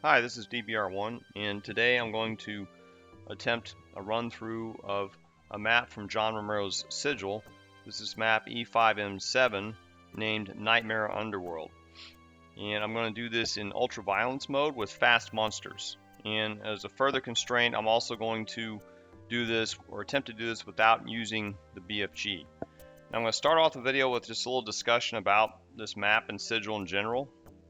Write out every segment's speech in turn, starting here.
Hi, this is DBR1, and today I'm going to attempt a run-through of a map from John Romero's Sigil. This is map e5m7 named Nightmare Underworld. And I'm going to do this in Ultraviolence mode with fast monsters. And as a further constraint, I'm also going to do this, or attempt to do this, without using the BFG. Now I'm going to start off the video with just a little discussion about this map and Sigil in general,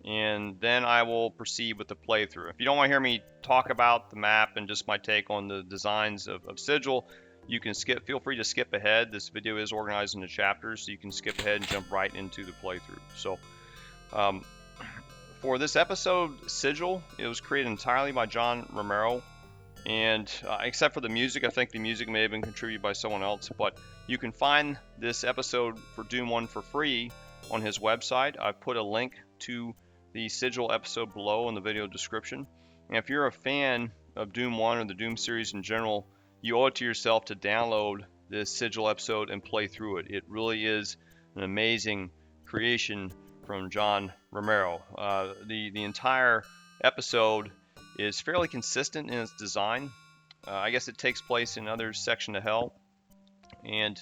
and then I will proceed with the playthrough. If you don't want to hear me talk about the map and just my take on the designs of Sigil, you can feel free to skip ahead. This video is organized into chapters, so you can skip ahead and jump right into the playthrough. So for this episode, Sigil, it was created entirely by John Romero, and except for the music, I think the music may have been contributed by someone else, but you can find this episode for Doom 1 for free on his website. I've put a link to the Sigil episode below in the video description. And if you're a fan of Doom 1 or the Doom series in general, you owe it to yourself to download this Sigil episode and play through it. It really is an amazing creation from John Romero. The entire episode is fairly consistent in its design. I guess it takes place in another section of hell, and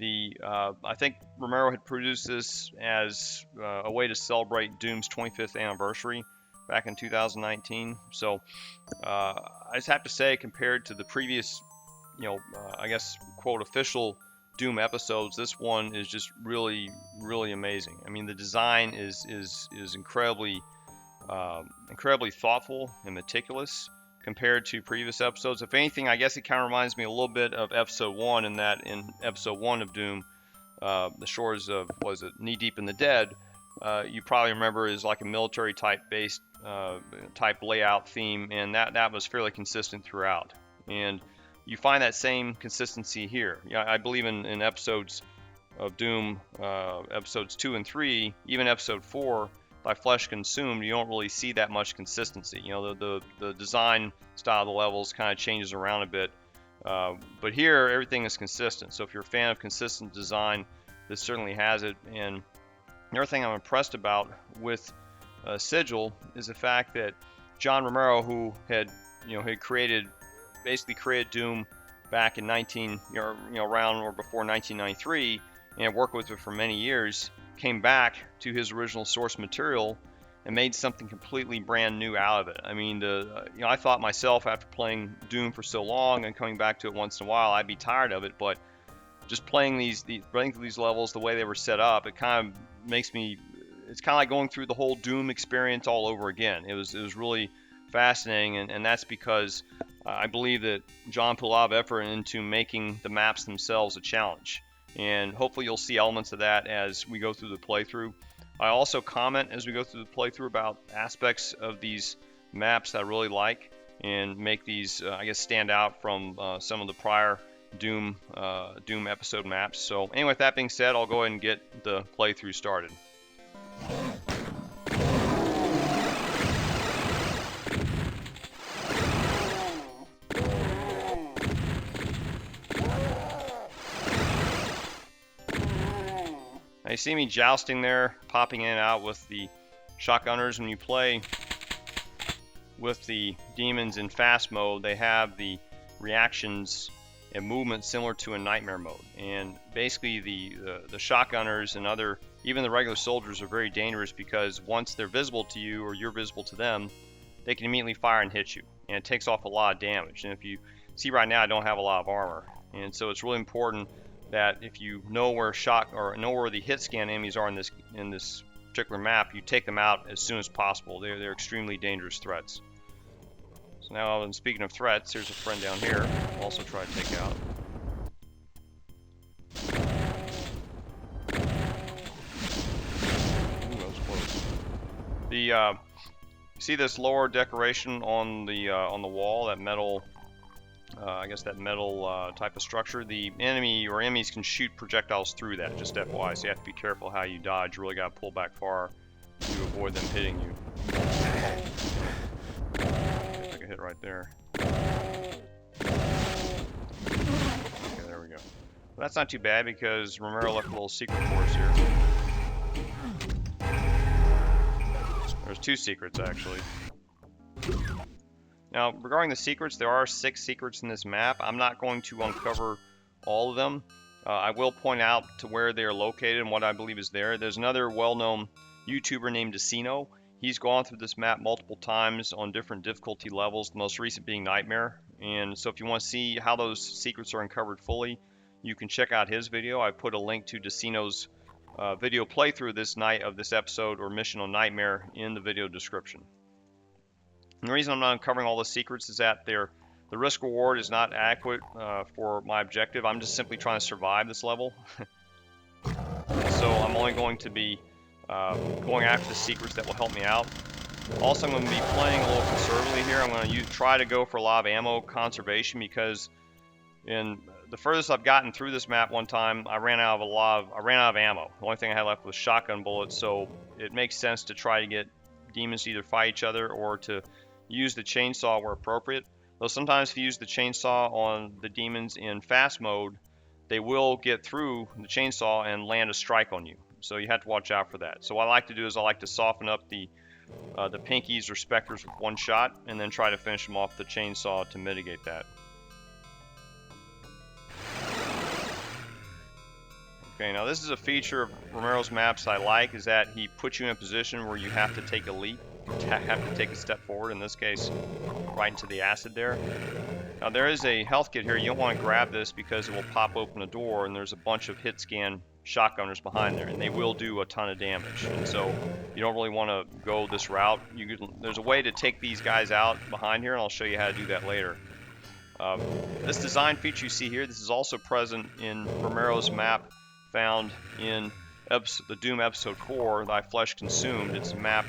I think Romero had produced this as a way to celebrate Doom's 25th anniversary back in 2019. So I just have to say, compared to the previous, I guess, quote, official Doom episodes, this one is just really, really amazing. I mean, the design is incredibly thoughtful and meticulous compared to previous episodes. If anything, I guess it kind of reminds me a little bit of episode 1, in that in episode 1 of Doom, the shores of, was it Knee Deep in the Dead, you probably remember, is like a military type based type layout theme, and that was fairly consistent throughout. And you find that same consistency here. I believe in episodes of Doom, episodes 2 and 3, even episode 4, By Flesh Consumed, you don't really see that much consistency. The design style of the levels kind of changes around a bit, but here everything is consistent. So if you're a fan of consistent design, this certainly has it. And another thing I'm impressed about with Sigil is the fact that John Romero, who had basically created Doom back in around or before 1993, and worked with it for many years, came back to his original source material and made something completely brand new out of it. I mean, I thought myself, after playing Doom for so long and coming back to it once in a while, I'd be tired of it. But just playing running through these levels the way they were set up, it kind of makes me. It's kind of like going through the whole Doom experience all over again. It was really fascinating, and that's because I believe that John put a lot of effort into making the maps themselves a challenge. And hopefully you'll see elements of that as we go through the playthrough. I also comment as we go through the playthrough about aspects of these maps that I really like, and make these, I guess, stand out from some of the prior Doom episode maps. So anyway, with that being said, I'll go ahead and get the playthrough started. Now you see me jousting there, popping in and out with the shotgunners. When you play with the demons in fast mode, they have the reactions and movement similar to a nightmare mode. And basically the shotgunners and even the regular soldiers are very dangerous, because once they're visible to you or you're visible to them, they can immediately fire and hit you. And it takes off a lot of damage. And if you see right now, I don't have a lot of armor. And so it's really important that if you know where the hit scan enemies are in this particular map, you take them out as soon as possible. They're extremely dangerous threats. So now, speaking of threats, here's a friend down here I'll also try to take out. Ooh, that was close. You see this lower decoration on the wall, that metal. I guess that metal type of structure. The enemy or enemies can shoot projectiles through that, just FYI, so you have to be careful how you dodge. You really got to pull back far to avoid them hitting you. Take a hit right there. Okay, there we go. Well, that's not too bad, because Romero left a little secret for us here. There's two secrets, actually. Now, regarding the secrets, there are 6 secrets in this map. I'm not going to uncover all of them. I will point out to where they are located and what I believe is there. There's another well-known YouTuber named Decino. He's gone through this map multiple times on different difficulty levels, the most recent being Nightmare. And so if you want to see how those secrets are uncovered fully, you can check out his video. I put a link to Decino's video playthrough this night of this episode or mission on Nightmare in the video description. And the reason I'm not uncovering all the secrets is that the risk reward is not adequate for my objective. I'm just simply trying to survive this level. So I'm only going to be going after the secrets that will help me out. Also, I'm going to be playing a little conservatively here. I'm going to try to go for a lot of ammo conservation because in the furthest I've gotten through this map one time, I ran out of ammo. The only thing I had left was shotgun bullets, so it makes sense to try to get demons to either fight each other or to use the chainsaw where appropriate. Though sometimes if you use the chainsaw on the demons in fast mode, they will get through the chainsaw and land a strike on you. So you have to watch out for that. So what I like to do is I like to soften up the pinkies or specters with one shot and then try to finish them off the chainsaw to mitigate that. Okay, now this is a feature of Romero's maps I like, is that he puts you in a position where you have to take a leap, have to take a step forward, in this case right into the acid there. Now there is a health kit here. You don't want to grab this because it will pop open a door and there's a bunch of hit scan shotgunners behind there and they will do a ton of damage, and so you don't really want to go this route. There's a way to take these guys out behind here and I'll show you how to do that later. This design feature you see here, this is also present in Romero's map found in the Doom episode 4, Thy Flesh Consumed. It's map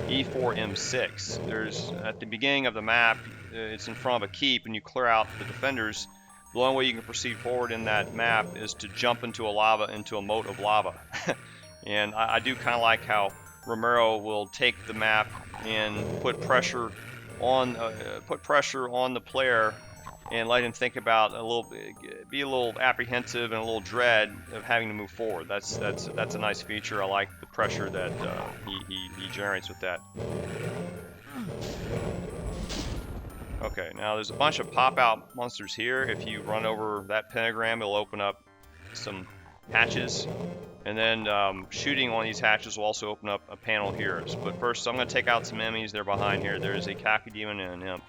e5m7. There's at the beginning of the map, it's in front of a keep and you clear out the defenders. The only way you can proceed forward in that map is to jump into a moat of lava. And I do kind of like how Romero will take the map and put pressure on the player and let him think about be a little apprehensive and a little dread of having to move forward. That's a nice feature. I like the pressure that he generates with that. Okay, now there's a bunch of pop-out monsters here. If you run over that pentagram, it'll open up some hatches, and then shooting on these hatches will also open up a panel here. But first, I'm going to take out some enemies. They're behind here. There's a Kaki Demon and an Imp.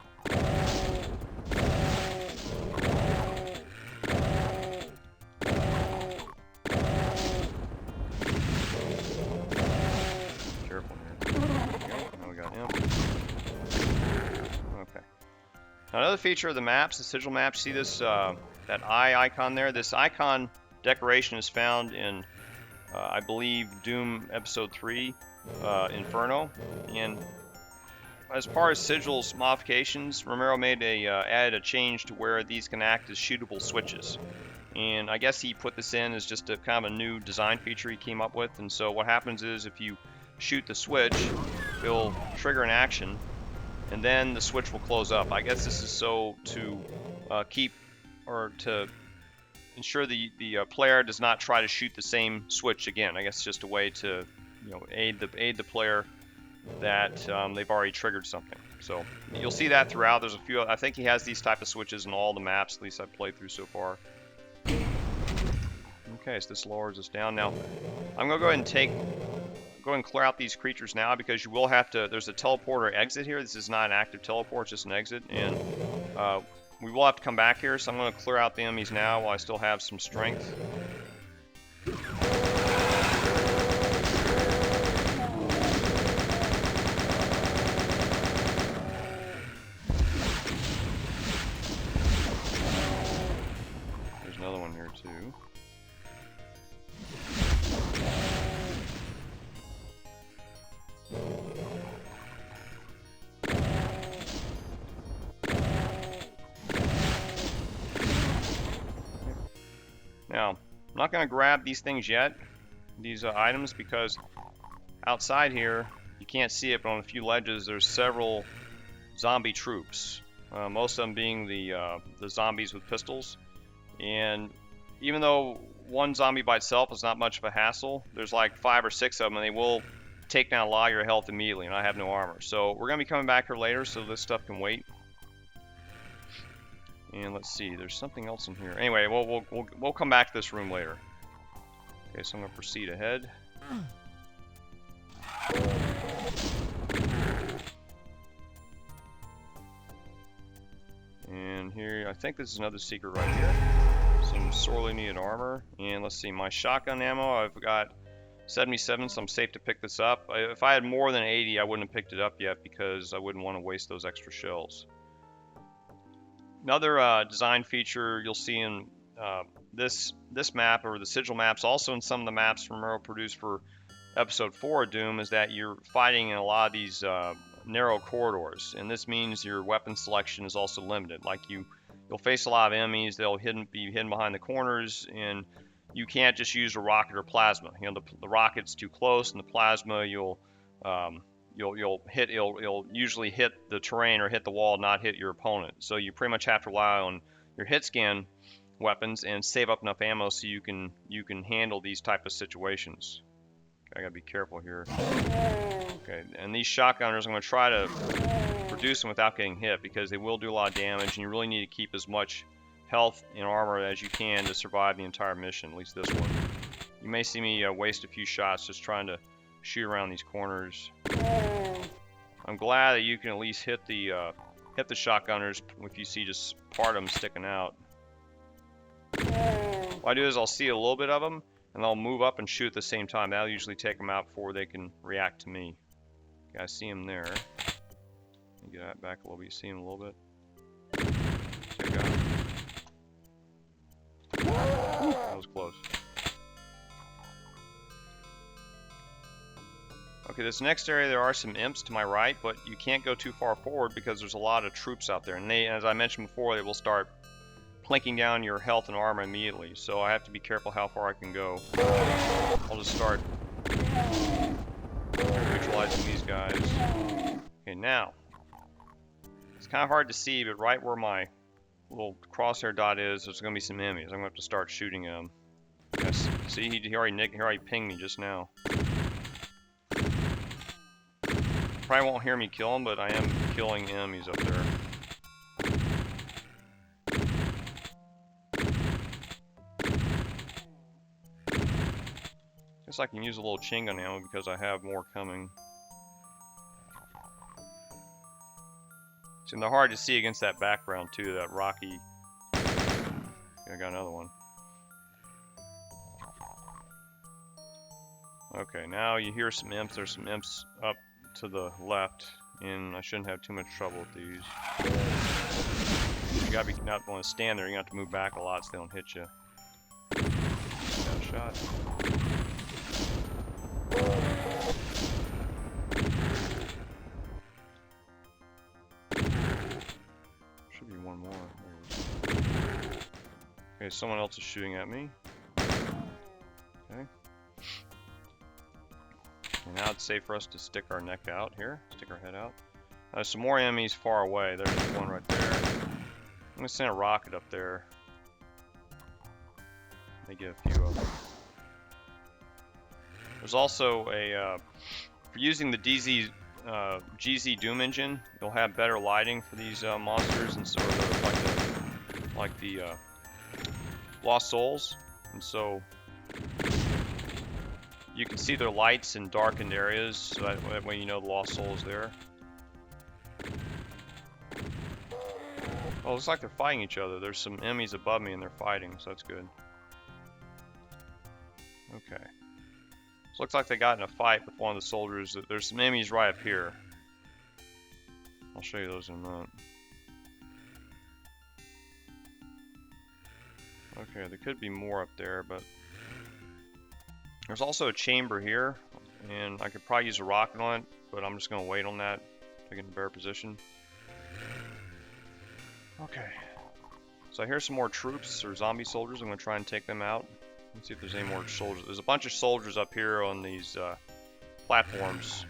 Careful here. Now we got Imp. Okay. Now another feature of the maps, the Sigil maps, see this that eye icon there? This icon decoration is found in, I believe, Doom Episode 3, Inferno. And as far as Sigil's modifications, Romero added a change to where these can act as shootable switches. And I guess he put this in as just a kind of a new design feature he came up with. And so what happens is if you shoot the switch, it'll trigger an action, and then the switch will close up. I guess this is so to to ensure the player does not try to shoot the same switch again. I guess it's just a way to aid the player that they've already triggered something. So you'll see that throughout. There's a few. I think he has these type of switches in all the maps, at least I've played through so far. Okay, so this lowers us down. Now I'm gonna go ahead and clear out these creatures now, because you will have to. There's a teleporter exit here. This is not an active teleport, it's just an exit, and we will have to come back here. So I'm going to clear out the enemies now while I still have some strength. There's another one here too. Now, I'm not going to grab these things yet, these items, because outside here, you can't see it, but on a few ledges, there's several zombie troops. Most of them being the zombies with pistols. And even though one zombie by itself is not much of a hassle, there's like 5 or 6 of them, and they will take down a lot of your health immediately, and I have no armor. So we're going to be coming back here later, so this stuff can wait. And let's see, there's something else in here. Anyway, we'll come back to this room later. Okay, so I'm gonna proceed ahead. And here, I think this is another secret right here. Some sorely needed armor. And let's see, my shotgun ammo, I've got 77, so I'm safe to pick this up. If I had more than 80, I wouldn't have picked it up yet because I wouldn't want to waste those extra shells. Another design feature you'll see in this map, or the Sigil maps, also in some of the maps Romero produced for episode 4 of Doom, is that you're fighting in a lot of these narrow corridors, and this means your weapon selection is also limited. Like you'll face a lot of enemies, they'll be hidden behind the corners, and you can't just use a rocket or plasma. You know, the rocket's too close, and the plasma you'll usually hit the terrain or hit the wall, not hit your opponent. So you pretty much have to rely on your hit scan weapons and save up enough ammo so you can handle these type of situations. I gotta be careful here. Okay, and these shotgunners, I'm gonna try to produce them without getting hit because they will do a lot of damage, and you really need to keep as much health and armor as you can to survive the entire mission, at least this one. You may see me waste a few shots just trying to shoot around these corners. I'm glad that you can at least hit the shotgunners if you see just part of them sticking out. What I do is I'll see a little bit of them, and I'll move up and shoot at the same time. That'll usually take them out before they can react to me. Okay, I see him there. Get that back a little bit. You see him a little bit. Check out. That was close. Okay, this next area there are some imps to my right, but you can't go too far forward because there's a lot of troops out there, and they, as I mentioned before, they will start plinking down your health and armor immediately, so I have to be careful how far I can go. I'll just start neutralizing these guys. Okay, now it's kind of hard to see, but right where my little crosshair dot is, there's going to be some enemies. I'm going to have to start shooting them. Yes. See, he already pinged me just now. Probably won't hear me kill him, but I am killing enemies up there. Guess I can use a little chain gun ammo because I have more coming. And they're hard to see against that background too, that rocky. I got another one. Okay, now you hear some imps. There's some imps up to the left, and I shouldn't have too much trouble with these. You gotta be not want to stand there. You have to move back a lot so they don't hit you. Got a shot. Should be one more. Okay, someone else is shooting at me. Okay. And now it's safe for us to stick our neck out here, stick our head out. There's some more enemies far away. There's one right there. I'm gonna send a rocket up there. Let me get a few of them. There's also a, for using the GZ Doom engine, you'll have better lighting for these monsters, and sort of like the Lost Souls, and so you can see their lights in darkened areas, so that way you know the Lost Soul is there. Oh, it looks like they're fighting each other. There's some enemies above me and they're fighting, so that's good. Okay. So it looks like they got in a fight with one of the soldiers. There's some enemies right up here. I'll show you those in a moment. Okay, there could be more up there, but there's also a chamber here, and I could probably use a rocket on it, but I'm just going to wait on that to get in a better position. Okay, so here's some more troops or zombie soldiers. I'm going to try and take them out. Let's see if there's any more soldiers. There's a bunch of soldiers up here on these platforms,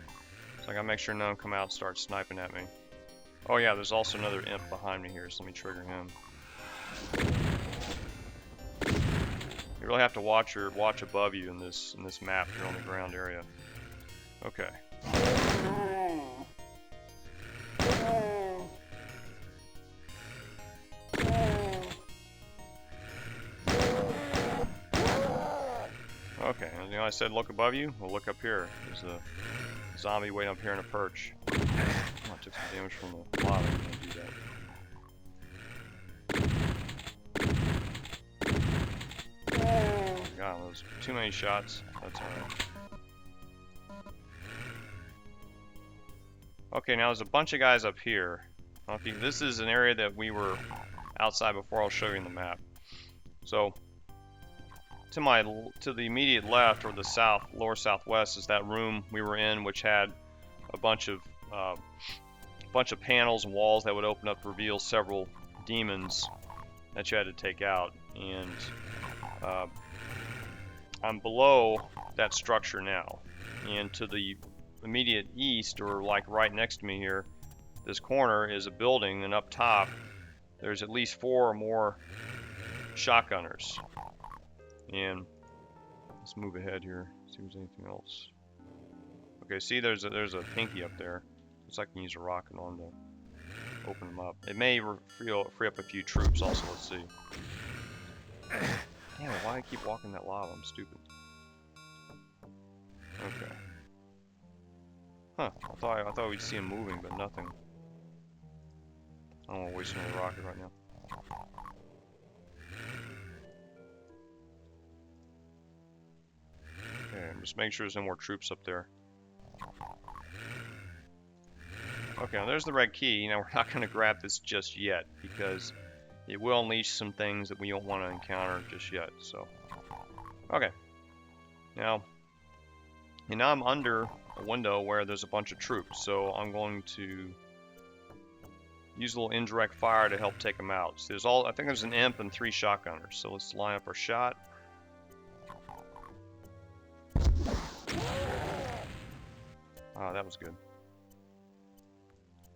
so I got to make sure none of them come out and start sniping at me. Oh yeah, there's also another imp behind me here, so let me trigger him. You really have to watch above you in this map if you're on the ground area. Okay. You know, I said look above you. Well, look up here. There's a zombie waiting up here in a perch. Oh, I took some damage from the lava. I'm gonna do that. Oh god, those too many shots. That's alright. Okay, now there's a bunch of guys up here. Okay, this is an area that we were outside before. I'll show you in the map. So, to the immediate left, or the south, lower southwest, is that room we were in, which had a bunch of panels and walls that would open up to reveal several demons that you had to take out. And I'm below that structure now, and to the immediate east, or like right next to me here, this corner is a building, and up top there's at least 4 or more shotgunners. And let's move ahead here, see if there's anything else. Okay, see there's a pinky up there. Looks like I can use a rocket on to open them up. It may free up a few troops also. Let's see. Damn it, why do I keep walking that lava? I'm stupid. Okay. Huh, I thought we'd see him moving, but nothing. I don't want to waste another rocket right now. Okay, just make sure there's no more troops up there. Okay, now there's the red key. Now we're not going to grab this just yet, because it will unleash some things that we don't want to encounter just yet. So, okay. Now I'm under a window where there's a bunch of troops, so I'm going to use a little indirect fire to help take them out. So I think there's an imp and 3 shotgunners. So let's line up our shot. Oh, that was good.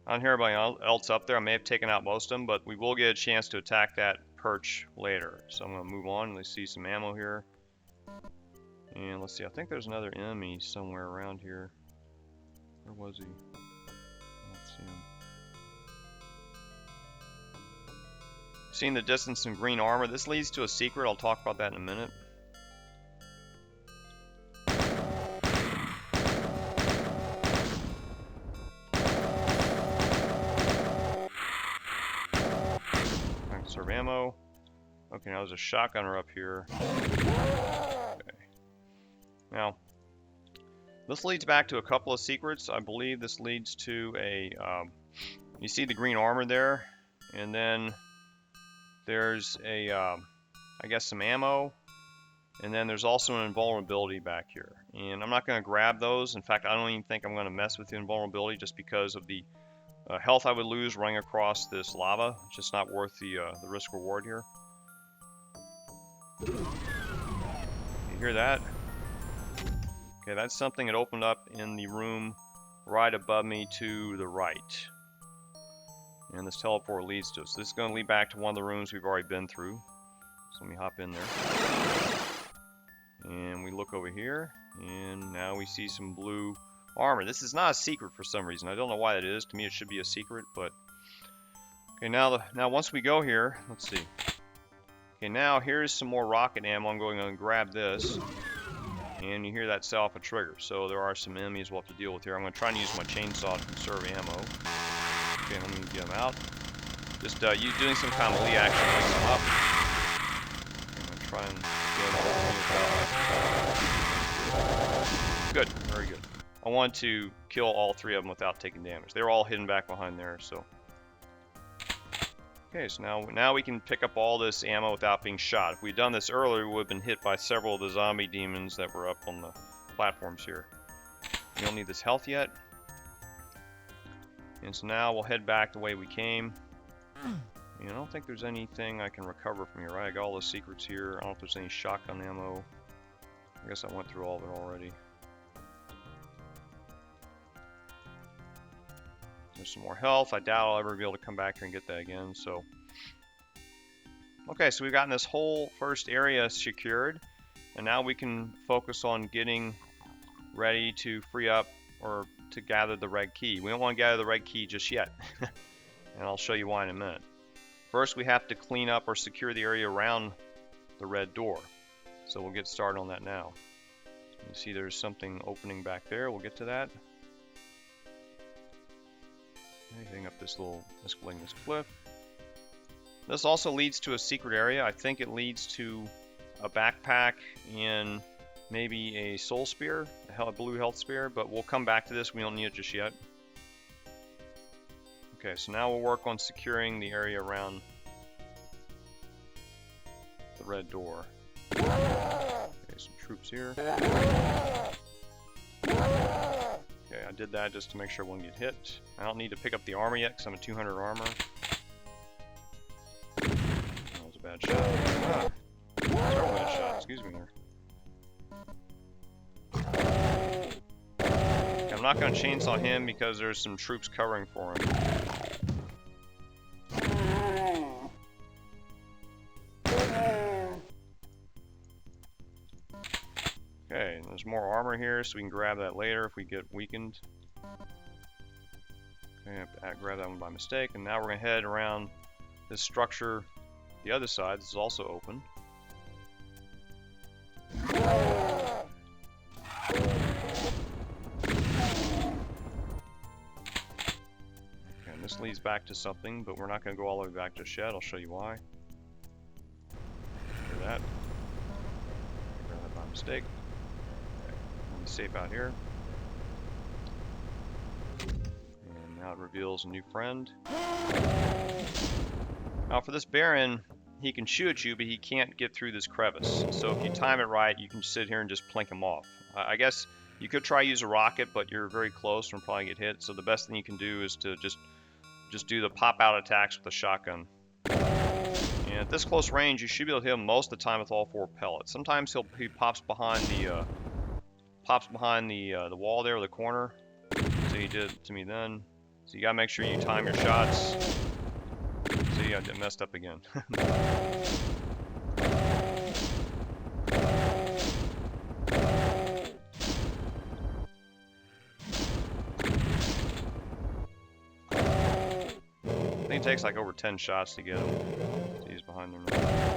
I don't hear anybody else up there. I may have taken out most of them, but we will get a chance to attack that perch later. So I'm going to move on. Let's see some ammo here. And let's see, I think there's another enemy somewhere around here. Where was he? I don't see him. See in the distance some green armor. This leads to a secret. I'll talk about that in a minute. Conserve ammo. Okay, now there's a shotgunner up here. Okay. Now, this leads back to a couple of secrets. I believe this leads to a, you see the green armor there, and then there's a, I guess some ammo, and then there's also an invulnerability back here. And I'm not going to grab those. In fact, I don't even think I'm going to mess with the invulnerability just because of the health I would lose running across this lava. It's just not worth the risk reward here. You hear that? Okay, that's something that opened up in the room right above me to the right. And this teleport leads to us. This is going to lead back to one of the rooms we've already been through. So let me hop in there. And we look over here, and now we see some blue armor. This is not a secret for some reason. I don't know why that is. To me, it should be a secret, but... Okay, now once we go here, let's see. Okay, now here's some more rocket ammo. I'm going to grab this. And you hear that set off a trigger. So there are some enemies we'll have to deal with here. I'm going to try and use my chainsaw to conserve ammo. Okay, let me get them out. Just you doing some kind of melee action to bring them up. I'm going to try and get them all. Good, very good. I want to kill all 3 of them without taking damage. They're all hidden back behind there, so. Okay, so now we can pick up all this ammo without being shot. If we'd done this earlier, we would have been hit by several of the zombie demons that were up on the platforms here. We don't need this health yet. And so now we'll head back the way we came. And I don't think there's anything I can recover from here, right? I got all the secrets here. I don't know if there's any shotgun ammo. I guess I went through all of it already. There's some more health. I doubt I'll ever be able to come back here and get that again, so. Okay, so we've gotten this whole first area secured, and now we can focus on getting ready to free up or to gather the red key. We don't want to gather the red key just yet, and I'll show you why in a minute. First, we have to clean up or secure the area around the red door, so we'll get started on that now. You see there's something opening back there. We'll get to that. Anything up this little escalating this cliff. This also leads to a secret area. I think it leads to a backpack and maybe a soul spear, a blue health spear, but we'll come back to this. We don't need it just yet. Okay, so now we'll work on securing the area around the red door. Okay, some troops here. Okay, I did that just to make sure I won't get hit. I don't need to pick up the armor yet because I'm at 200 armor. That was a bad shot. Ah, terrible bad shot. Excuse me there. Okay, I'm not going to chainsaw him because there's some troops covering for him. Okay, there's more armor here, so we can grab that later if we get weakened. Okay, I grabbed that one by mistake, and now we're going to head around this structure. The other side, this is also open. Okay, and this leads back to something, but we're not going to go all the way back just yet. I'll show you why. Hear that? Grab that by mistake. Safe out here. And now it reveals a new friend. Now for this Baron, he can shoot at you, but he can't get through this crevice. So if you time it right, you can sit here and just plink him off. I guess you could try to use a rocket, but you're very close and probably get hit. So the best thing you can do is to just do the pop-out attacks with a shotgun. And at this close range, you should be able to hit him most of the time with all 4 pellets. Sometimes he pops behind the wall there, or the corner. So he did it to me then. So you gotta make sure you time your shots. See, I get messed up again. I think it takes like over 10 shots to get him. So he's behind them now.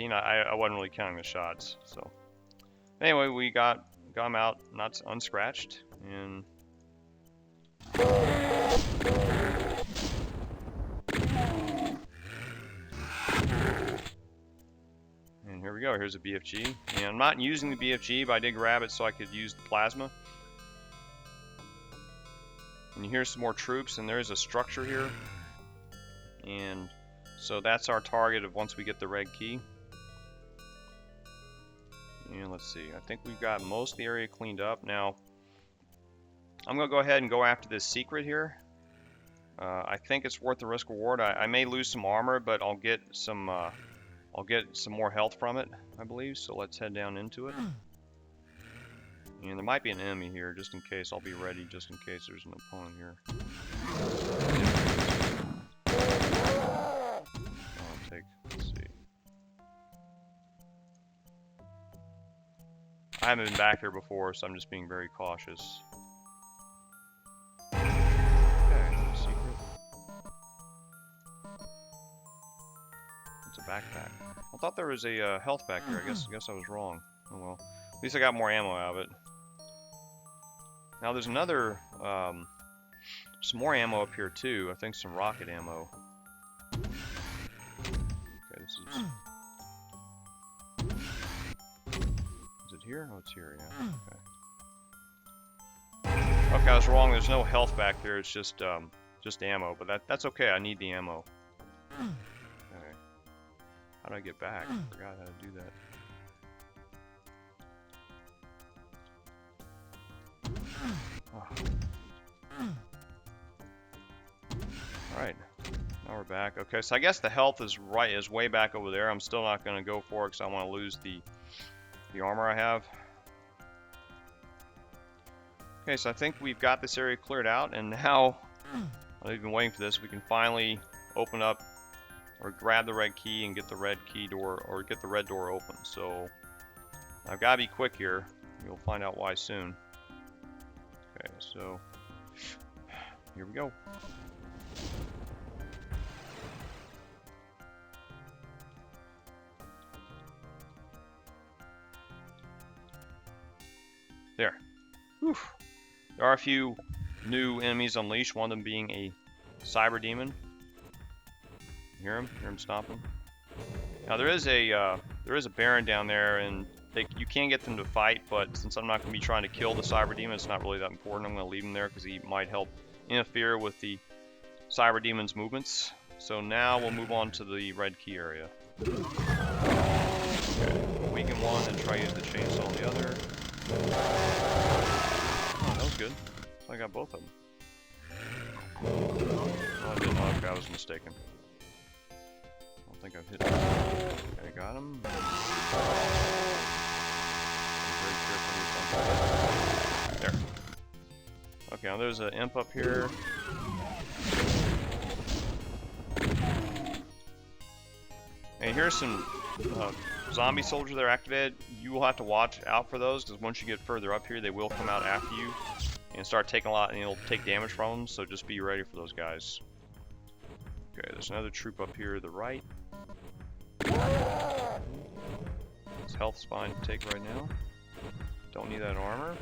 I wasn't really counting the shots, so anyway, we got him out, not unscratched, and here we go. Here's a BFG, and I'm not using the BFG, but I did grab it so I could use the plasma. And here's some more troops, and there's a structure here, and so that's our target of once we get the red key. And let's see, I think we've got most of the area cleaned up. Now, I'm going to go ahead and go after this secret here. I think it's worth the risk reward. I may lose some armor, but I'll get some more health from it, I believe. So let's head down into it. And there might be an enemy here, just in case. I'll be ready just in case there's an opponent here. Let's see. I haven't been back here before, so I'm just being very cautious. Okay, secret. It's a backpack. I thought there was a health back here. I guess I was wrong. Oh well. At least I got more ammo out of it. Now there's another, some more ammo up here too. I think some rocket ammo. Okay, this is. Is it here? Oh, it's here, yeah. Okay. Okay, I was wrong. There's no health back there. It's just ammo. But that's okay. I need the ammo. Okay. How do I get back? I forgot how to do that. Oh. Alright. Now we're back. Okay, so I guess the health is way back over there. I'm still not going to go for it because I want to lose the armor I have. Okay, so I think we've got this area cleared out, and now I've been waiting for this. We can finally open up or grab the red key and get the red key door, or get the red door open. So I've got to be quick here. You'll find out why soon. Okay, so Here we go. There. Whew. There are a few new enemies unleashed, one of them being a cyber demon. You hear him? Hear him stomping? Now there is a Baron down there, and you can get them to fight, but since I'm not going to be trying to kill the cyber demon, it's not really that important. I'm going to leave him there because he might help interfere with the cyber demon's movements. So now we'll move on to the red key area. Okay. Weaken one and try to use the chainsaw on the other. Oh, that was good. So I got both of them. Oh, I didn't know. Okay, I was mistaken. I don't think I've hit him. Okay, got him. There. Okay, now there's an imp up here. And here's some zombie soldiers that are activated. You will have to watch out for those, because once you get further up here, they will come out after you and start taking a lot, and you'll take damage from them. So just be ready for those guys. Okay, there's another troop up here to the right. This health spine to take right now. Don't need that armor.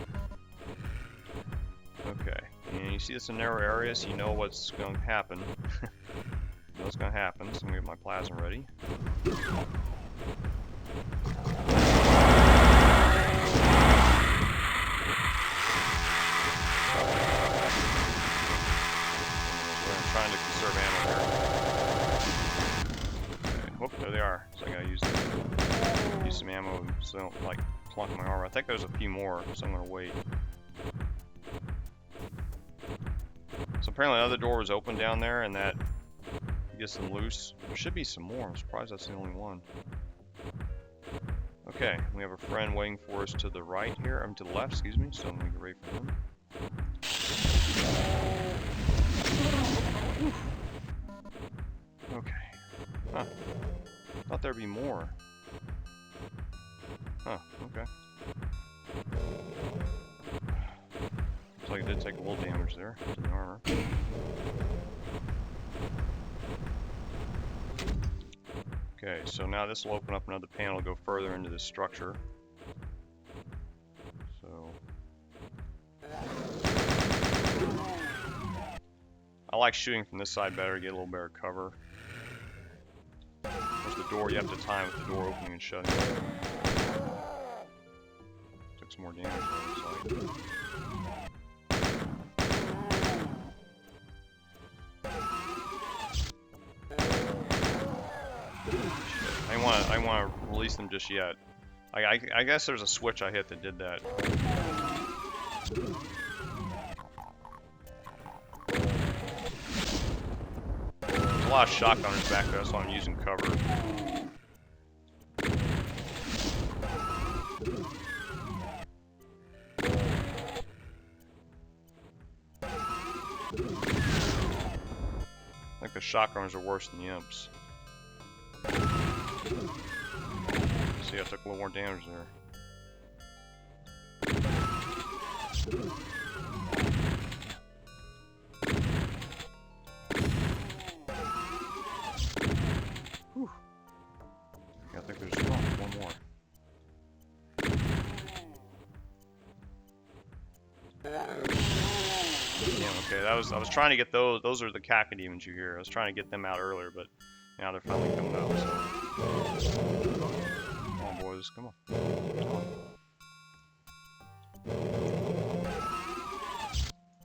Okay, and you see this in narrow areas, so you know what's going to happen. You know what's going to happen, so I'm going to get my plasma ready. I'm trying to conserve ammo here. Okay, whoop, there they are. So I gotta use some ammo so I don't like plunk my armor. I think there's a few more, so I'm gonna wait. So apparently another door was open down there, and that gets them loose. There should be some more. I'm surprised that's the only one. Okay, we have a friend waiting for us to the right here. To the left, excuse me. So I'm gonna get ready for him. Okay. Huh. Thought there'd be more. Huh, okay. Looks like it did take a little damage there to the armor. Okay, so now this will open up another panel to go further into this structure. So I like shooting from this side better, get a little better cover. There's the door, you have to time with the door opening and shutting. Took some more damage there, it looks like. I don't want to release them just yet. I guess there's a switch I hit that did that. There's a lot of shotgunners back there, so I'm using cover. I think the shotgunners are worse than the imps. See, I took a little more damage there. Whew. Yeah, I think there's one more. Damn, okay, I was trying to get those. Those are the cacodemons you hear. I was trying to get them out earlier, but now they're finally coming out. So. Come on, boys, come on. Come on.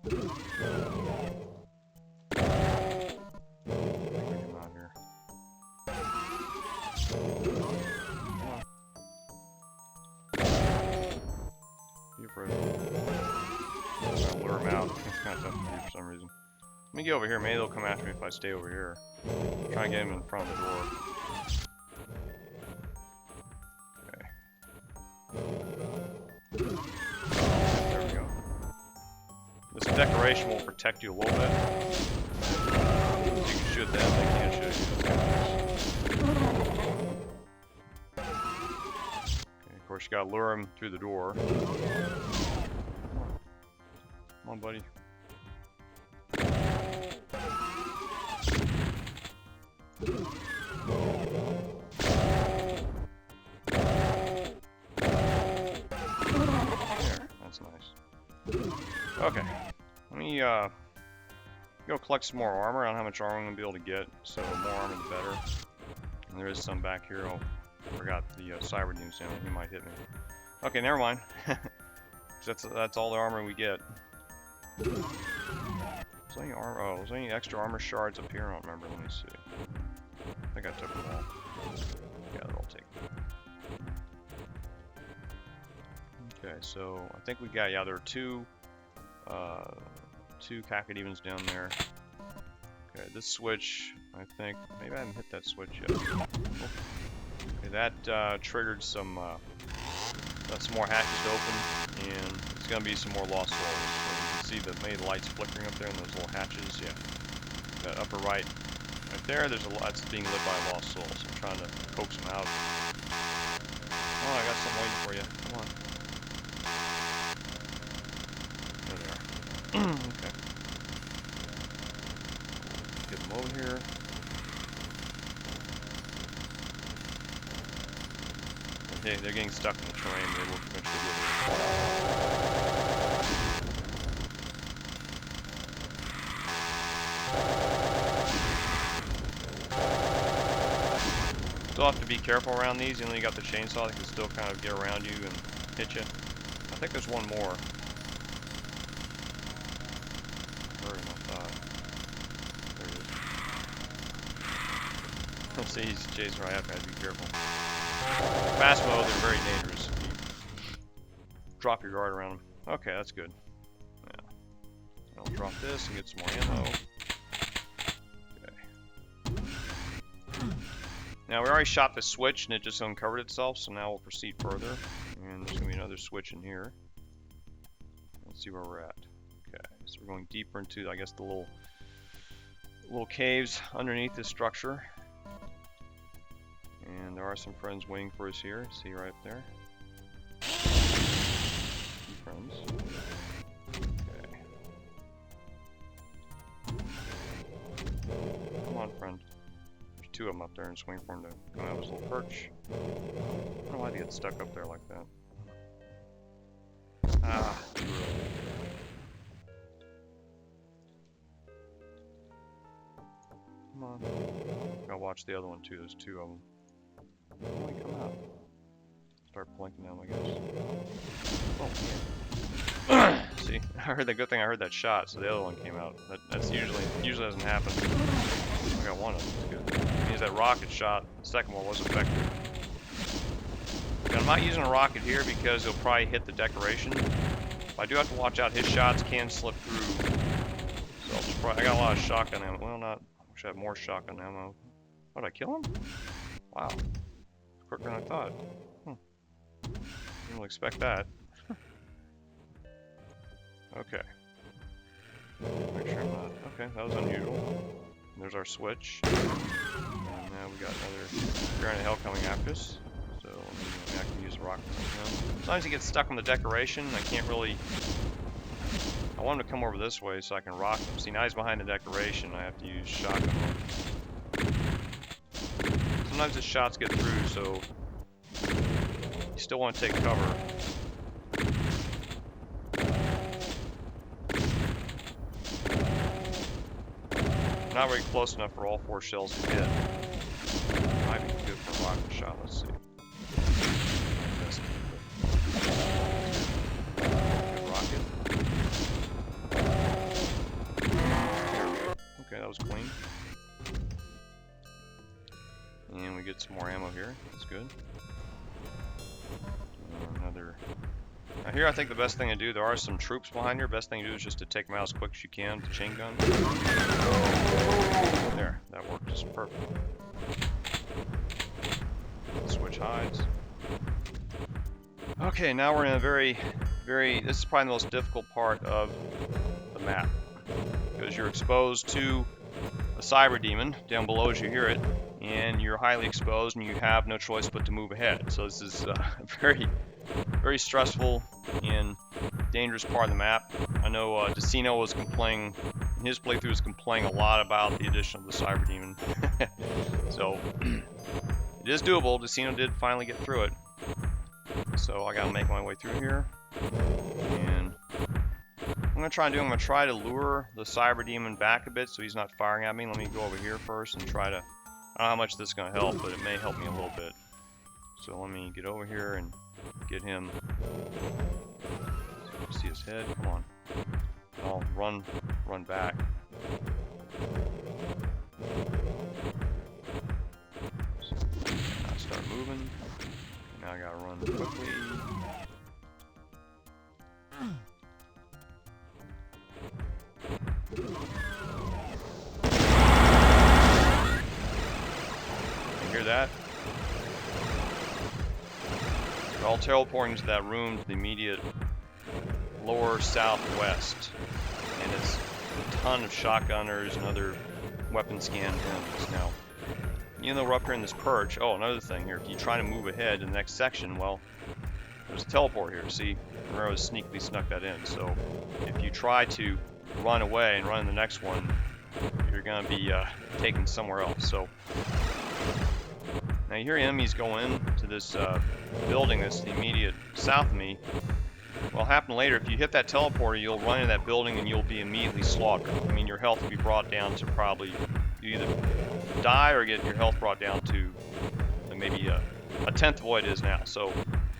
Come out here. Come on. Be afraid. I'm gonna lure them out. It's kind of tough to do for some reason. Let me get over here. Maybe they'll come after me if I stay over here. Try and get him in front of the door. Okay. There we go. This decoration will protect you a little bit. You can shoot them, they can't shoot you. Okay, of course, you gotta lure him through the door. Come on, buddy. That's nice. Okay. Let me go collect some more armor. I don't know how much armor I'm gonna be able to get, so more armor the better. And there is some back here. Oh, I forgot the cyber demons down. He might hit me. Okay, never mind. that's all the armor we get. Is there any armor? Oh, was there any extra armor shards up here? I don't remember. Let me see. I think I took them all. Yeah, they're all taken. Okay, so I think we got, yeah, there are two cacodemons down there. Okay, this switch, I think, maybe I haven't hit that switch yet. Oh. Okay, that triggered some more hatches to open, and it's gonna be some more lost souls. So you can see the many lights flickering up there in those little hatches. Yeah, that upper right there, there's a lot that's being lit by lost souls. So I'm trying to coax them out. Oh, I got something waiting for you. Come on. There they are. Okay. Get them over here. Okay, they're getting stuck in the terrain. They will eventually get here. Still have to be careful around these. You know, you got the chainsaw that can still kind of get around you and hit you. I think there's one more. See, he's chasing right after. I have to be careful. Fast mode, they're very dangerous. You drop your guard around them. Okay, that's good. Yeah. I'll drop this and get some more ammo. Okay. Now, we already shot the switch and it just uncovered itself, so now we'll proceed further. And there's going to be another switch in here. Let's see where we're at. Okay, so we're going deeper into, I guess, the little caves underneath this structure. And there are some friends waiting for us here. See right up there. Two friends. Okay. Come on, friend. There's two of them up there, and just waiting for him to come out of his little perch. I don't know why they get stuck up there like that. Ah. Come on. Gotta watch the other one too. There's two of them. Why come out? Start blinking them, I guess. Oh, yeah. See, I heard the good thing. I heard that shot, so the other one came out. That's usually doesn't happen. I got one of them. That's good. It means that rocket shot. The second one was effective. And I'm not using a rocket here because he'll probably hit the decoration. But I do have to watch out. His shots can slip through. So I'll just probably, I got a lot of shotgun ammo. Well, not. I wish I had more shotgun ammo. Oh, did I kill him? Wow. Quicker than I thought. Didn't really expect that. Okay. Make sure I'm not. Okay, that was unusual. And there's our switch. And now we got another Baron of Hell coming after us. So I can use a rocket somehow. Sometimes he gets stuck on the decoration. I can't really. I want him to come over this way so I can rock him. See, now he's behind the decoration. I have to use shotgun. Sometimes the shots get through, so you still want to take cover. Not very close enough for all four shells to hit. Might be good for a rocket shot. Let's see. Good rocket. Okay, that was clean. And we get some more ammo here. That's good. Another. Now here, I think the best thing to do. There are some troops behind here. Best thing to do is just to take them out as quick as you can with the chain gun. There, that worked just perfect. Switch hides. Okay, now we're in a very. This is probably the most difficult part of the map because you're exposed to a cyber demon down below as you hear it. And you're highly exposed and you have no choice but to move ahead. So this is a very stressful and dangerous part of the map. I know Decino was complaining his playthrough is complaining a lot about the addition of the Cyber Demon. So it is doable. Decino did finally get through it. So I gotta make my way through here. And I'm gonna try to lure the Cyber Demon back a bit so he's not firing at me. Let me go over here first and try to, I don't know how much this is gonna help, but it may help me a little bit. So let me get over here and get him. See his head? Come on. I'll run back. So I start moving. Now I gotta run quickly. You hear that? They're all teleporting to that room to the immediate lower southwest, and it's a ton of shotgunners and other weapon scan enemies. Now, even though we're up here in this perch, oh, another thing here, if you try to move ahead to the next section, well, there's a teleport here. See, Romero sneakily snuck that in. So if you try to run away and run in the next one, you're gonna be taken somewhere else. So now you hear enemies go into this building that's the immediate south of me. What'll happen later, if you hit that teleporter, you'll run into that building and you'll be immediately slaughtered. I mean, your health will be brought down to probably, you either die or get your health brought down to maybe a tenth of what it is now. So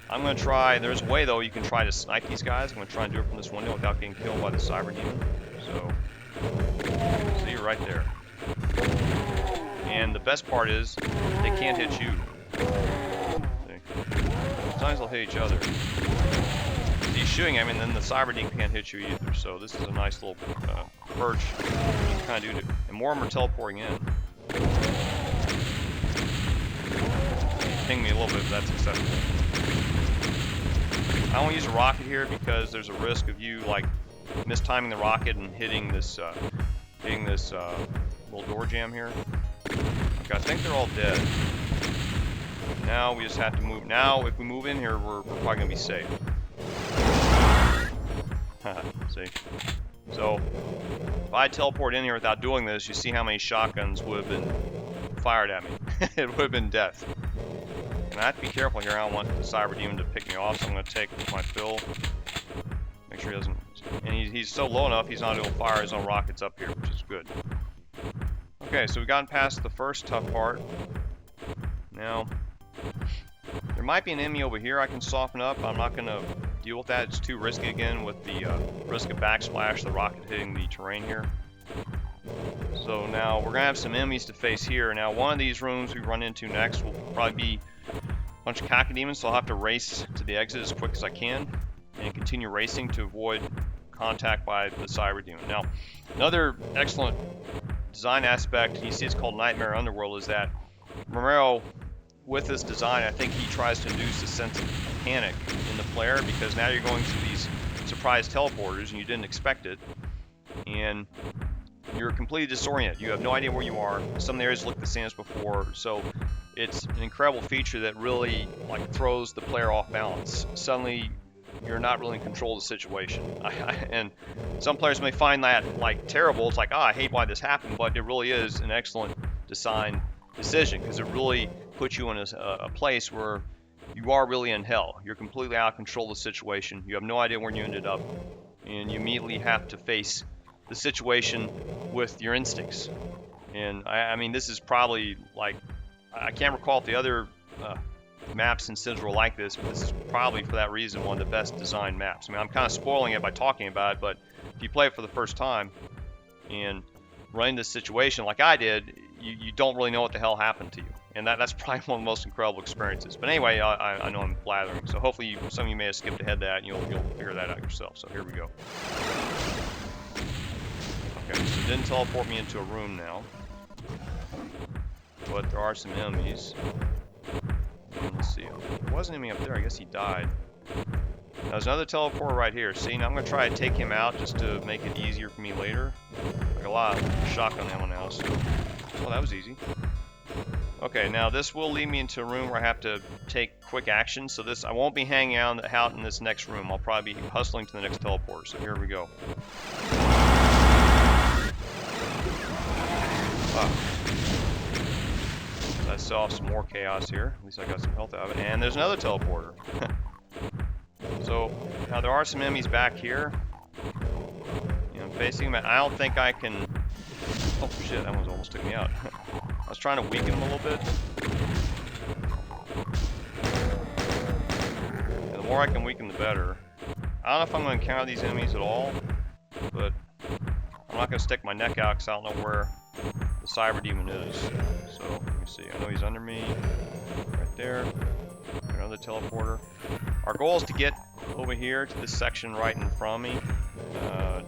I'm going to try, there's a way though you can try to snipe these guys. I'm going to try and do it from this window without getting killed by the Cyber Demon. So, see, right there. And the best part is, they can't hit you. See? Sometimes they'll hit each other. He's shooting at me, and then the Cyber Demon can't hit you either. So this is a nice little perch you can kind of do. And more of them are teleporting in. Ping me a little bit, but that's acceptable. I won't use a rocket here because there's a risk of you like mistiming the rocket and hitting this little door jam here. Okay, I think they're all dead. Now we just have to move. Now if we move in here, we're probably gonna be safe. See? So if I teleport in here without doing this, you see how many shotguns would have been fired at me. It would have been death. And I have to be careful here. I don't want the Cyber Demon to pick me off, so I'm going to take my fill. Make sure he doesn't... And he's so low enough, he's not able to fire his own rockets up here, which is good. Okay, so we've gotten past the first tough part. Now, there might be an enemy over here I can soften up. I'm not going to deal with that. It's too risky again with the risk of backsplash, the rocket hitting the terrain here. So now we're going to have some enemies to face here. Now, one of these rooms we run into next will probably be a bunch of cacodemons, so I'll have to race to the exit as quick as I can and continue racing to avoid contact by the Cyber Demon. Now, another excellent design aspect, you see it's called Nightmare Underworld, is that Romero, with this design, I think he tries to induce a sense of panic in the player, because now you're going through these surprise teleporters and you didn't expect it, and you're completely disoriented. You have no idea where you are. Some of the areas look the same as before, so it's an incredible feature that really like throws the player off balance. Suddenly you're not really in control of the situation. And some players may find that like terrible. It's like, I hate why this happened, but it really is an excellent design decision, because it really puts you in a place where you are really in hell. You're completely out of control of the situation. You have no idea where you ended up, and you immediately have to face the situation with your instincts. And I mean, this is probably like, I can't recall if the other maps in Sigil were like this, but this is probably for that reason one of the best designed maps. I mean, I'm kind of spoiling it by talking about it, but if you play it for the first time and run into this situation like I did, you don't really know what the hell happened to you. And that's probably one of the most incredible experiences. But anyway, I know I'm blathering, so hopefully some of you may have skipped ahead to that and you'll figure that out yourself. So here we go. Okay, so it didn't teleport me into a room now, but there are some enemies. And let's see, there was an enemy up there. I guess he died. Now, there's another teleporter right here. See, now I'm going to try to take him out just to make it easier for me later. Like a lot of shotgun ammo now, so... Oh, that was easy. Okay, now this will lead me into a room where I have to take quick action. So this, I won't be hanging out in this next room. I'll probably be hustling to the next teleporter. So here we go. myself some more chaos here. At least I got some health out of it. And there's another teleporter. So now there are some enemies back here. You know, facing them. I don't think I can. Oh shit! That one almost took me out. I was trying to weaken them a little bit. And the more I can weaken, the better. I don't know if I'm going to encounter these enemies at all, but I'm not going to stick my neck out because I don't know where the cyber demon is. So let me see. I know he's under me, right there. Another teleporter. Our goal is to get over here to this section right in front of me,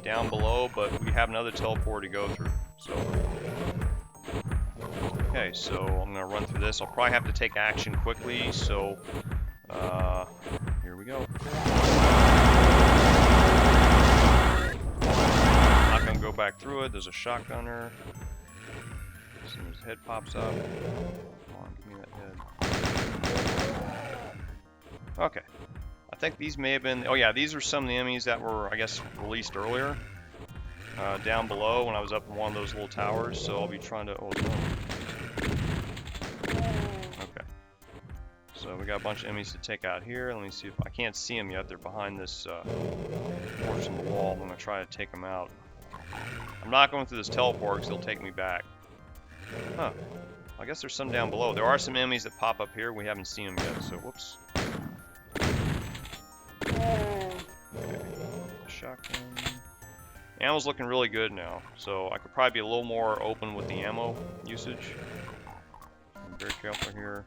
down below, but we have another teleporter to go through. So, okay, so I'm going to run through this. I'll probably have to take action quickly. So, here we go. I'm not going to go back through it. There's a shotgunner. As soon as his head pops up. Come on, give me that head. Okay. I think these may have been... Oh yeah, these are some of the enemies that were, I guess, released earlier. Down below when I was up in one of those little towers. So I'll be trying to... Oh, no. Okay. So we got a bunch of enemies to take out here. Let me see if... I can't see them yet. They're behind this portion of the wall. I'm going to try to take them out. I'm not going through this teleport because they'll take me back. Huh. I guess there's some down below. There are some enemies that pop up here. We haven't seen them yet, so whoops. Okay. Shotgun. Ammo's looking really good now, so I could probably be a little more open with the ammo usage. I'm very careful here.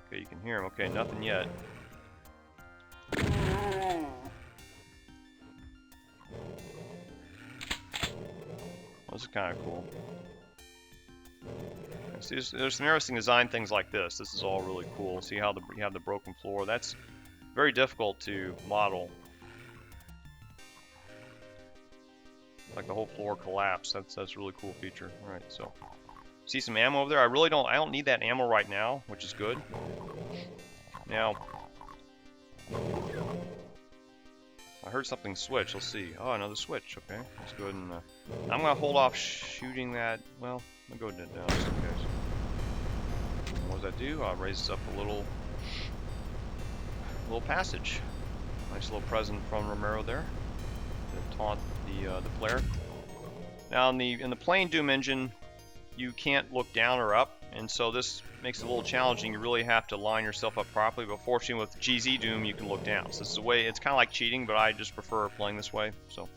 Okay, you can hear him. Okay, nothing yet. This is kind of cool. See, there's some interesting design things like this. This is all really cool. See how you have the broken floor? That's very difficult to model. Like the whole floor collapse. That's a really cool feature. All right, so see some ammo over there. I don't need that ammo right now, which is good. Now, I heard something switch. Let's see. Oh, another switch. Okay, let's go ahead and. I'm gonna hold off shooting that. Well, I'll go down just in case. What does that do? I'll raise this up a little passage. Nice little present from Romero there to taunt the player. Now in the plain Doom engine, you can't look down or up, and so this makes it a little challenging. You really have to line yourself up properly. But fortunately, with GZ Doom, you can look down. So this is a way. It's kind of like cheating, but I just prefer playing this way. So.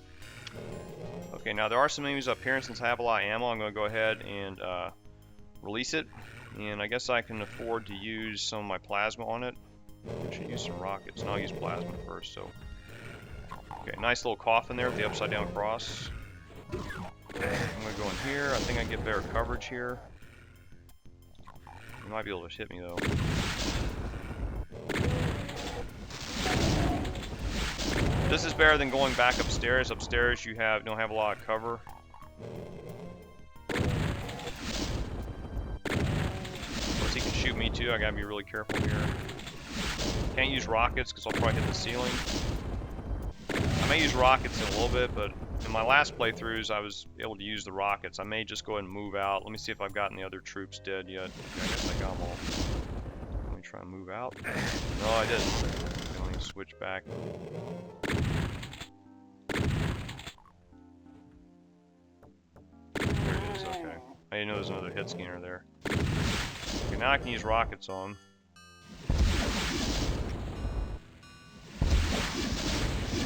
Okay, now there are some enemies up here, and since I have a lot of ammo, I'm going to go ahead and release it. And I guess I can afford to use some of my plasma on it. I should use some rockets. No, I'll use plasma first. So, okay, nice little coffin there with the upside down cross. I'm going to go in here. I think I get better coverage here. You might be able to hit me though. This is better than going back upstairs. Upstairs you don't have a lot of cover. Of course he can shoot me too. I gotta be really careful here. Can't use rockets because I'll probably hit the ceiling. I may use rockets in a little bit, but in my last playthroughs I was able to use the rockets. I may just go ahead and move out. Let me see if I've gotten the other troops dead yet. Okay, I guess I got them all. Let me try and move out. No, I didn't. Let me switch back. There it is, okay. I didn't know there's another hit scanner there. Okay, now I can use rockets on. Try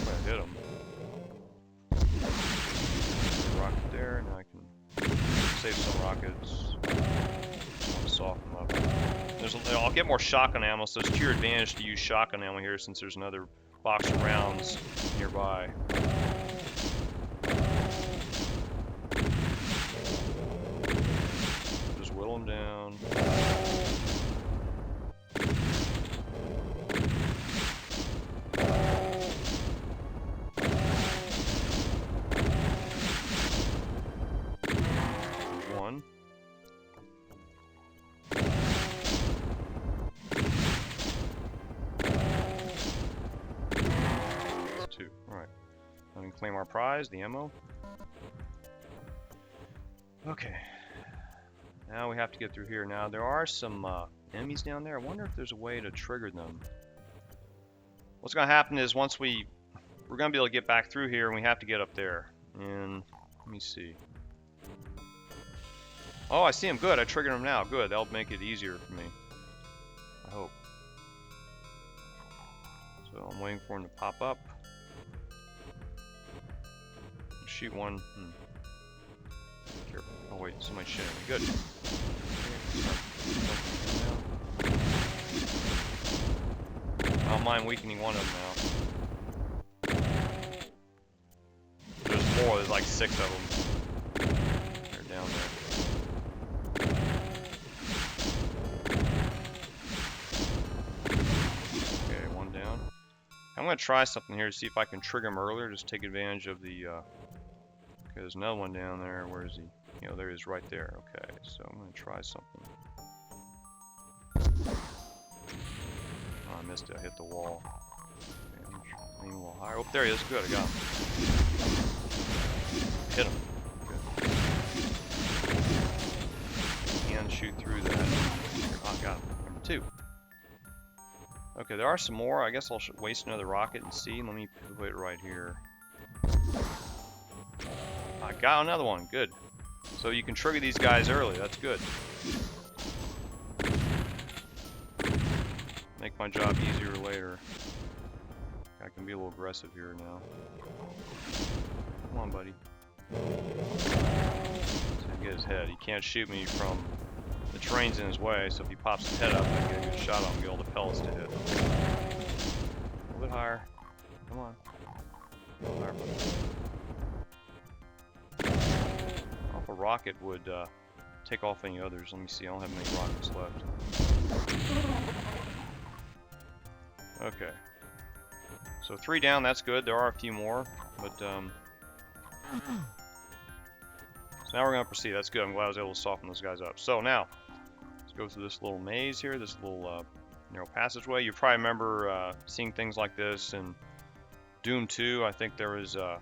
to hit him. Rocket there, now I can save some rockets. I'll soften them up. I'll get more shotgun ammo, so it's to your advantage to use shotgun ammo here since there's another box of rounds nearby. Just whittle them down. One. Two. Alright. Now we can claim our prize, the ammo. Okay. Now we have to get through here. Now there are some enemies down there. I wonder if there's a way to trigger them. What's going to happen is once we're going to be able to get back through here, and we have to get up there. And let me see. Oh, I see him. Good. I triggered him now. Good. That'll make it easier for me. I hope. So I'm waiting for him to pop up. Shoot one. Careful. Oh wait, somebody's shooting me. Good. I don't mind weakening one of them now. There's more. There's like 6 of them. They're down there. Okay, one down. I'm gonna try something here to see if I can trigger him earlier. Just take advantage of the. Okay, there's another one down there. Where is he? You know, there he is right there. Okay, so I'm gonna try something. Oh, I missed it. I hit the wall. Okay, I'm aiming a little higher. Oh, there he is. Good, I got him. Hit him. Good. And shoot through that. Oh, got him. Number 2. Okay, there are some more. I guess I'll waste another rocket and see. Let me put it right here. I got another one. Good. So you can trigger these guys early. That's good. Make my job easier later. I can be a little aggressive here now. Come on, buddy. So I get his head. He can't shoot me from the terrain's in his way, so if he pops his head up, I can get a good shot on him, get all the pellets to hit. A little bit higher. Come on. A little higher, buddy. If a rocket would take off any others. Let me see. I don't have many rockets left. Okay. So 3 down. That's good. There are a few more, but so now we're gonna proceed. That's good. I'm glad I was able to soften those guys up. So now let's go through this little maze here. This little narrow passageway. You probably remember seeing things like this in Doom 2. I think there was a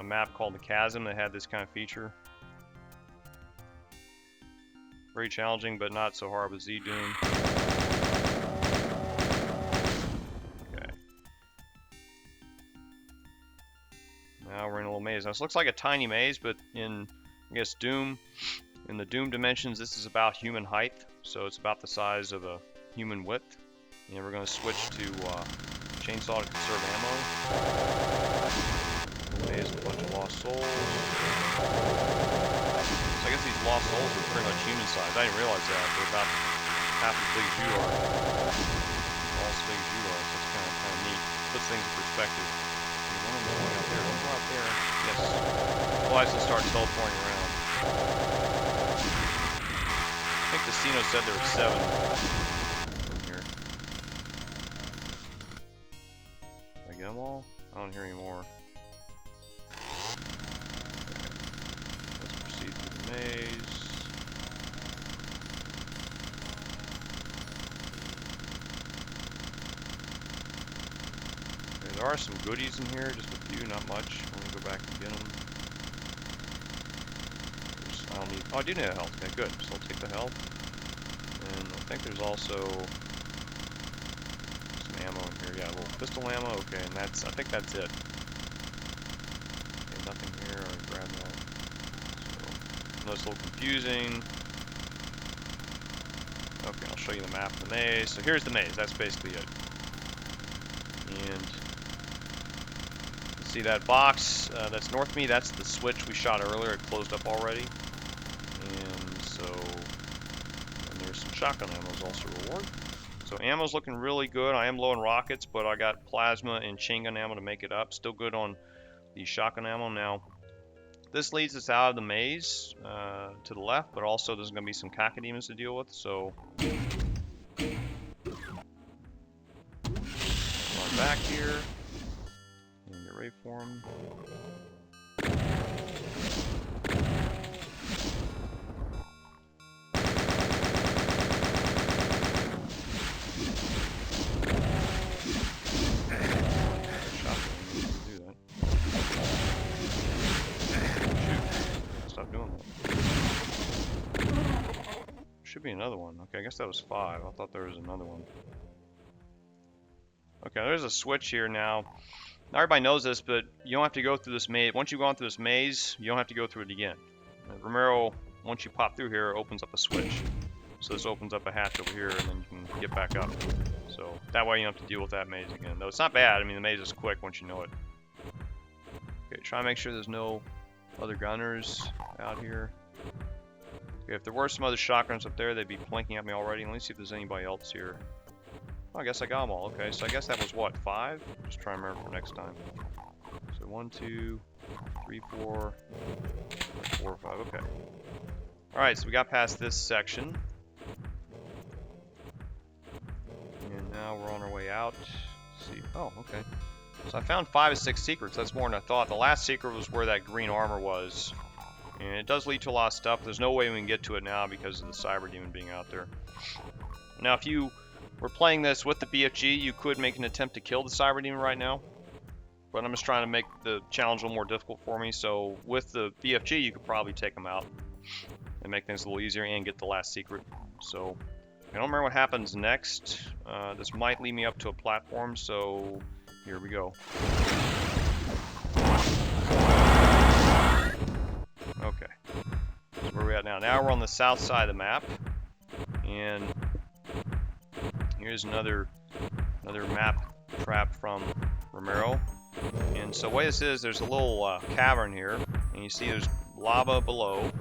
map called the Chasm that had this kind of feature. Very challenging, but not so hard with Z-Doom. Okay. Now we're in a little maze. Now this looks like a tiny maze, but in, I guess, Doom, in the Doom dimensions, this is about human height. So it's about the size of a human width. And we're going to switch to chainsaw to conserve ammo. Maze with a bunch of lost souls. I guess these lost souls are pretty much human sized. I didn't realize that. They're about half as big as you are. All as big as you are, so it's kind of neat. Puts things in perspective. One of them going out there. Don't go out there. Yes. Otherwise they'll start teleporting around. I think the Casino said there were 7 in here. Did I get them all? I don't hear any more. Maze. Okay, there are some goodies in here, just a few, not much. Let me go back and get them. I don't need. Oh, I do need a health. Okay, good. So I'll take the health. And I think there's also some ammo in here. Yeah, a little pistol ammo. Okay, and that's. I think that's it. Okay, nothing here. I grab that. It's a little confusing. Okay, I'll show you the map of the maze. So here's the maze. That's basically it. And see that box that's north of me? That's the switch we shot earlier. It closed up already. And so and there's some shotgun ammo is also a reward. So ammo's looking really good. I am low on rockets, but I got plasma and chain gun ammo to make it up. Still good on the shotgun ammo now. This leads us out of the maze to the left, but also there's going to be some cacodemons to deal with, so run back here and get ready for them. Stop doing that. be another one. Okay, I guess that was 5. I thought there was another one. Okay, there's a switch here now. Now everybody knows this, but you don't have to go through this maze. Once you've gone through this maze, you don't have to go through it again. Romero, once you pop through here, opens up a switch. So this opens up a hatch over here, and then you can get back up. So that way you don't have to deal with that maze again. Though it's not bad. I mean, the maze is quick once you know it. Okay, try and make sure there's no other gunners out here. Okay, if there were some other shotguns up there, they'd be blinking at me already. Let me see if there's anybody else here. Oh, I guess I got them all. Okay, so I guess that was what, 5? Just try and remember for next time. So 1, 2, 3, 4, 4, 5. Okay. All right, so we got past this section, and now we're on our way out. Let's see. Oh, okay. So I found 5 of 6 secrets. That's more than I thought. The last secret was where that green armor was, and it does lead to a lot of stuff. There's no way we can get to it now because of the cyber demon being out there. Now, if you were playing this with the BFG, you could make an attempt to kill the cyber demon right now. But I'm just trying to make the challenge a little more difficult for me. So with the BFG, you could probably take them out and make things a little easier and get the last secret. So I don't remember what happens next. This might lead me up to a platform. So here we go. Okay. So where are we at now? Now we're on the south side of the map. And here's another map trap from Romero. And so the way this is, there's a little cavern here, and you see there's lava below,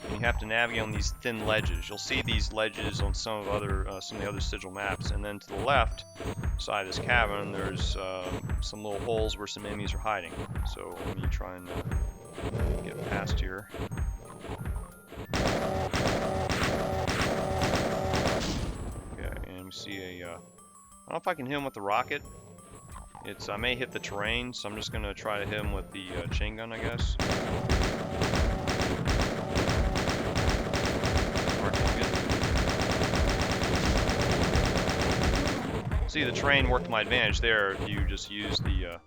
and you have to navigate on these thin ledges. You'll see these ledges on some of the other Sigil maps, and then to the left side of this cavern, there's some little holes where some enemies are hiding. So let me try and get past here. Okay, and we see a. I don't know if I can hit him with the rocket. I may hit the terrain, so I'm just going to try to hit him with the chain gun, I guess. See, the terrain worked to my advantage there if you just use the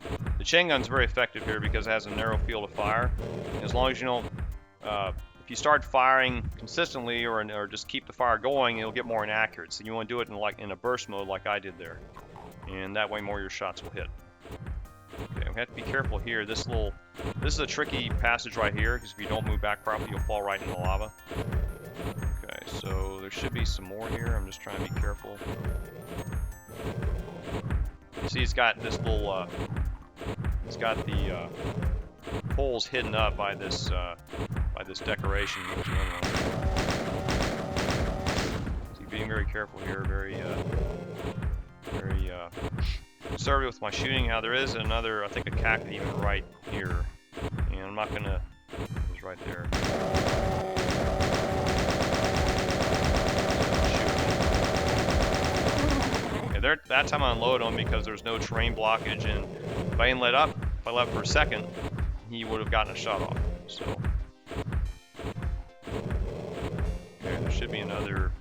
chain gun's very effective here because it has a narrow field of fire. And as long as you don't, if you start firing consistently or just keep the fire going, it'll get more inaccurate. So you want to do it in a burst mode like I did there. And that way more of your shots will hit. Okay, we have to be careful here. This is a tricky passage right here, because if you don't move back properly, you'll fall right in the lava. Okay, so there should be some more here. I'm just trying to be careful. You see, it's got this little, it's got the holes hidden up by this decoration. So being very careful here, very conservative with my shooting. Now there is another, I think, a cactus even right here, and I'm not gonna. It's right there. Okay, that time I unload him because there's no terrain blockage, and if I didn't let up, if I left for a second, he would have gotten a shot off. So okay, there should be another.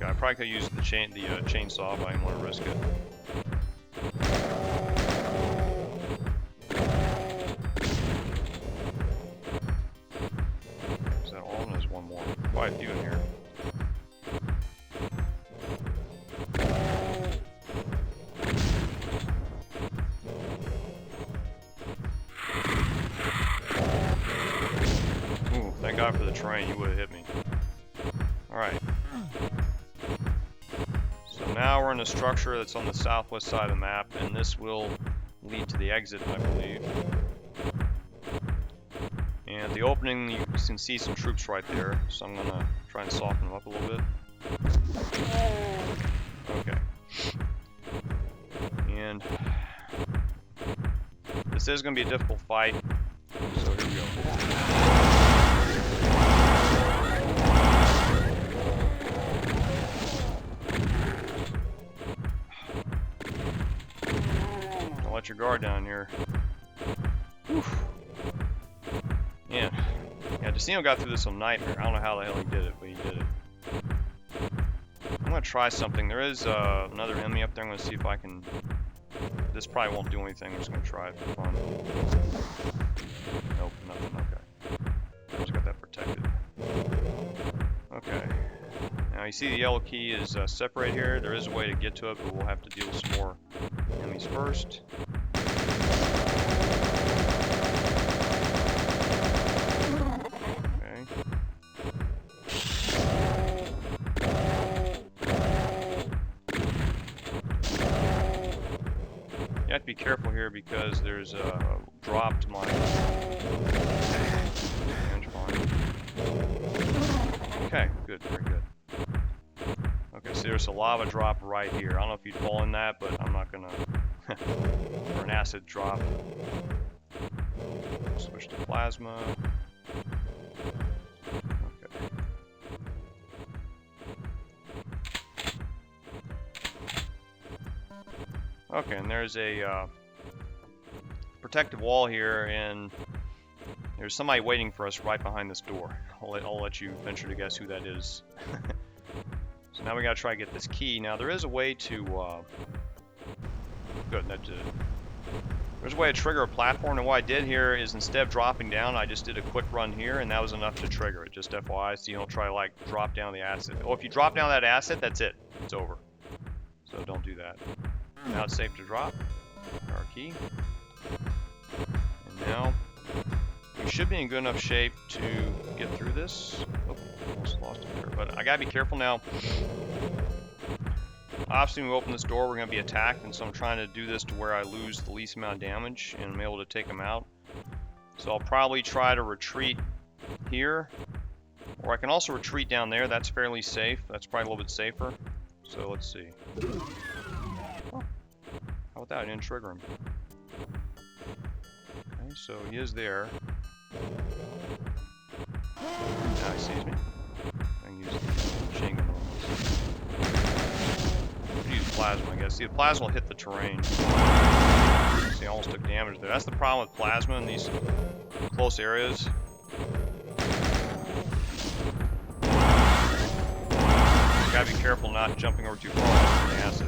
I probably could use the chainsaw, but I didn't want to risk it. Is that all? There's one more. Quite a few in here. Ooh, thank God for the train. You would have hit me. Alright. Now we're in a structure that's on the southwest side of the map, and this will lead to the exit, I believe. And the opening, you can see some troops right there, so I'm gonna try and soften them up a little bit. Okay. And this is gonna be a difficult fight, so here we go. Let your guard down here. Oof. Yeah, Destino got through this on Nightmare. I don't know how the hell he did it, but he did it. I'm gonna try something. There is another enemy up there. I'm gonna see if I can. This probably won't do anything. I'm just gonna try it for fun. Nope, nothing. Now you see the yellow key is separated here. There is a way to get to it, but we'll have to deal with some more enemies first. Okay. You have to be careful here because there's a dropped mine. Okay, good, very good. Okay, so there's a lava drop right here. I don't know if you'd fall in that, but I'm not gonna. Or an acid drop. Switch to plasma. Okay. Okay, and there's a protective wall here, and there's somebody waiting for us right behind this door. I'll let you venture to guess who that is. So now we gotta try to get this key. Now there is a way to good. There's a way to trigger a platform, and what I did here is instead of dropping down, I just did a quick run here, and that was enough to trigger it. Just FYI, so you don't try to like drop down the acid. Oh, if you drop down that acid, that's it. It's over. So don't do that. Now it's safe to drop our key, and now we should be in good enough shape to get through this. Oh, almost lost it there, but I gotta be careful now. Obviously, when we open this door, we're gonna be attacked, and so I'm trying to do this to where I lose the least amount of damage and I'm able to take them out. So I'll probably try to retreat here, or I can also retreat down there. That's fairly safe. That's probably a little bit safer. So let's see. Oh, how about that? I didn't trigger him. Okay, so he is there. Now he sees me. I can use the chain gun. Use plasma, I guess. See, the plasma will hit the terrain. See, I almost took damage there. That's the problem with plasma in these close areas. You gotta be careful not jumping over too far on the acid.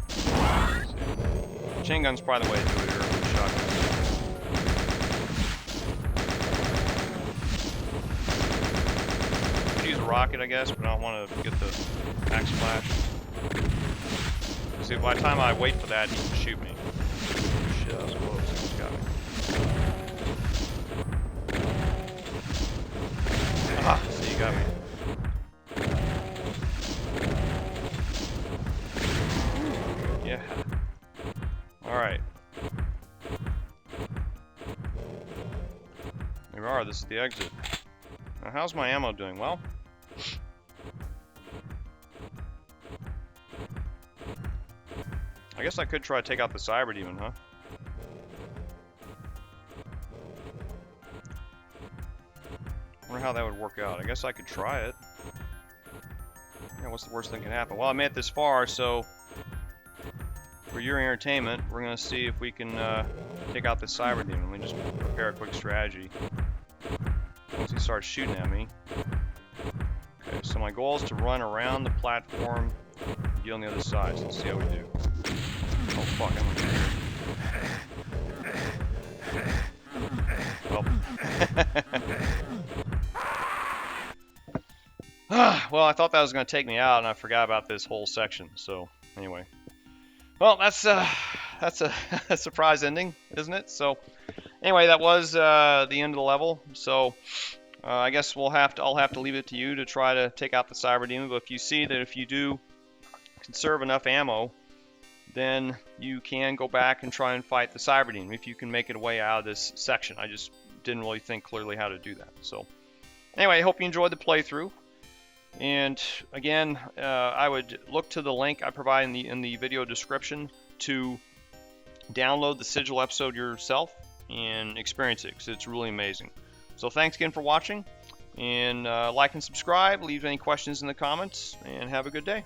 See. Chain gun's probably the way to do it here with shotgun. Use a rocket, I guess, but I don't want to get the back splash. See, by the time I wait for that, he can shoot me. Shit, that was close. He almost got me. Ah, see, you got me. Yeah. Alright. There we are. This is the exit. Now, how's my ammo doing? Well, I guess I could try to take out the cyber demon, huh? Wonder how that would work out. I guess I could try it. Yeah, what's the worst thing that can happen? Well, I made it this far, so for your entertainment, we're gonna see if we can take out the cyber demon. Let me just prepare a quick strategy. Once he starts shooting at me. Okay, so my goal is to run around the platform and get on the other side. So let's see how we do. Oh fuck, I'm well. Well, I thought that was going to take me out, and I forgot about this whole section. So anyway, well, that's a surprise ending, isn't it? So anyway, that was the end of the level. So I guess I'll have to leave it to you to try to take out the cyber demon. But if you see that if you do conserve enough ammo, then you can go back and try and fight the cyber demon if you can make it a way out of this section. I just didn't really think clearly how to do that. So anyway, I hope you enjoyed the playthrough. And again, I would look to the link I provide in the video description to download the Sigil episode yourself and experience it, because it's really amazing. So thanks again for watching, and like and subscribe, leave any questions in the comments, and have a good day.